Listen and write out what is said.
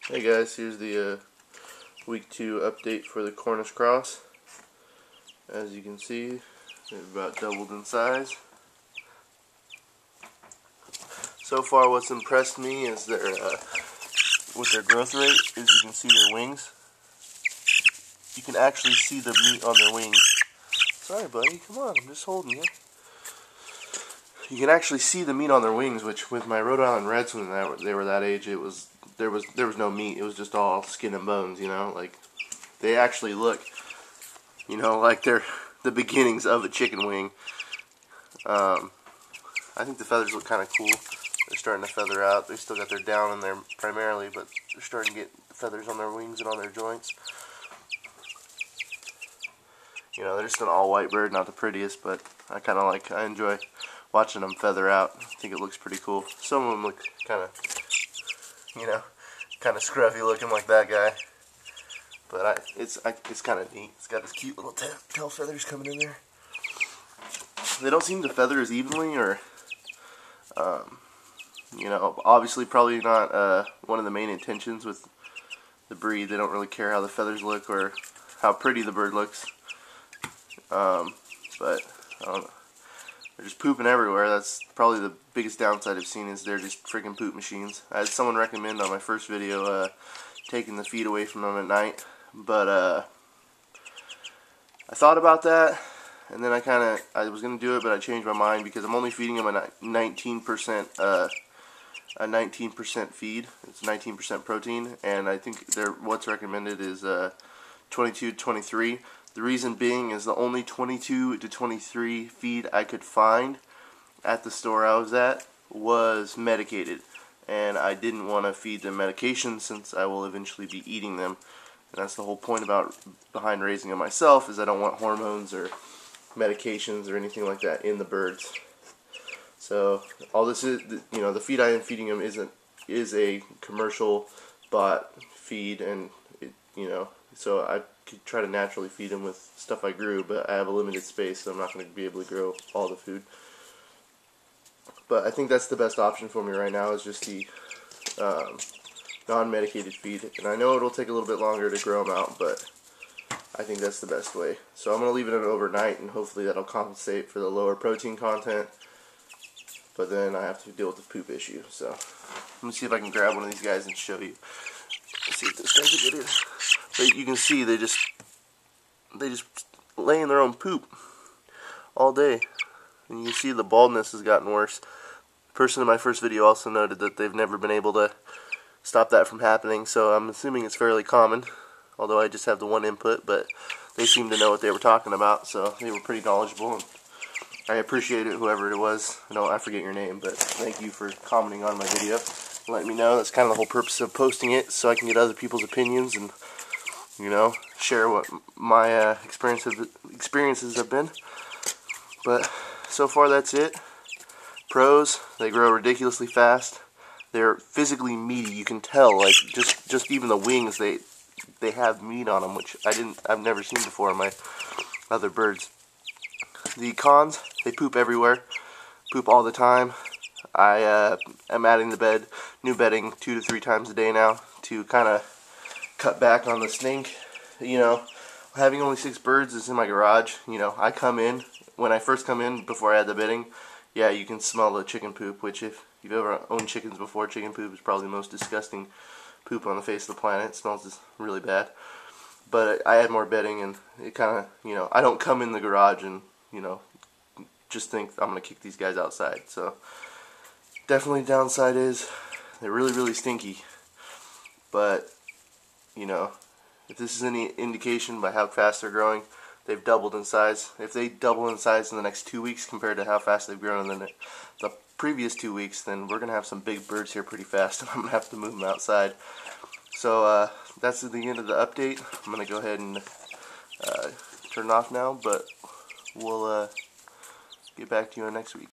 Hey guys, here's the week 2 update for the Cornish Cross. As you can see, they've about doubled in size. So far what's impressed me is their with their growth rate is you can see their wings. You can actually see the meat on their wings. Sorry buddy, come on, I'm just holding you. You can actually see the meat on their wings, which with my Rhode Island Reds when they were that age, there was no meat. It was just all skin and bones, you know. Like they actually look, you know, like they're the beginnings of a chicken wing. I think the feathers look kind of cool. They're starting to feather out. They still got their down in there primarily, but they're starting to get feathers on their wings and on their joints. You know, they're just an all-white bird, not the prettiest, but I enjoy watching them feather out. I think it looks pretty cool. Some of them look kind of, you know, kind of scruffy looking like that guy. But it's kind of neat. It's got his cute little tail feathers coming in there. They don't seem to feather as evenly, or, you know, obviously probably not one of the main intentions with the breed. They don't really care how the feathers look or how pretty the bird looks. But I don't know. They're just pooping everywhere. That's probably the biggest downside I've seen, is they're just freaking poop machines. I had someone recommend on my first video taking the feed away from them at night, but I thought about that, and then I was gonna do it, but I changed my mind because I'm only feeding them a 19% feed. It's 19% protein, and I think what's recommended is 22 to 23. The reason being is the only 22 to 23 feed I could find at the store I was at was medicated, and I didn't want to feed them medication since I will eventually be eating them. And that's the whole point behind raising them myself, is I don't want hormones or medications or anything like that in the birds. So all this is, you know, the feed I am feeding them is a commercial bought feed, and you know, so I could try to naturally feed them with stuff I grew, but I have a limited space, so I'm not going to be able to grow all the food. But I think that's the best option for me right now, is just the non-medicated feed. And I know it'll take a little bit longer to grow them out, but I think that's the best way. So I'm going to leave it in overnight, and hopefully that'll compensate for the lower protein content. But then I have to deal with the poop issue. So let me see if I can grab one of these guys and show you. Let's see if this guy's a good one. But you can see they just lay in their own poop all day. And you see the baldness has gotten worse. The person in my first video also noted that they've never been able to stop that from happening, so I'm assuming it's fairly common, although I just have the one input, but they seemed to know what they were talking about, so they were pretty knowledgeable, and I appreciate it, whoever it was. No, I forget your name, but thank you for commenting on my video. Let me know. That's kind of the whole purpose of posting it, so I can get other people's opinions and, you know, share what my experiences have been. But so far that's it. Pros: they grow ridiculously fast. They're physically meaty. You can tell, like just even the wings, they have meat on them, which I've never seen before in my other birds. The cons: they poop everywhere, poop all the time. I am adding new bedding 2 to 3 times a day now to kind of cut back on the stink. You know, having only 6 birds is in my garage. You know, when I first come in before I add the bedding, yeah, you can smell the chicken poop, which if you've ever owned chickens before, chicken poop is probably the most disgusting poop on the face of the planet. It smells just really bad. But I add more bedding, and it kind of, you know, I don't come in the garage and, you know, just think I'm going to kick these guys outside. So definitely the downside is they're really, really stinky. But, you know, if this is any indication by how fast they're growing, they've doubled in size. If they double in size in the next 2 weeks compared to how fast they've grown in the previous 2 weeks, then we're going to have some big birds here pretty fast, and I'm going to have to move them outside. So that's the end of the update. I'm going to go ahead and turn it off now, but we'll get back to you next week.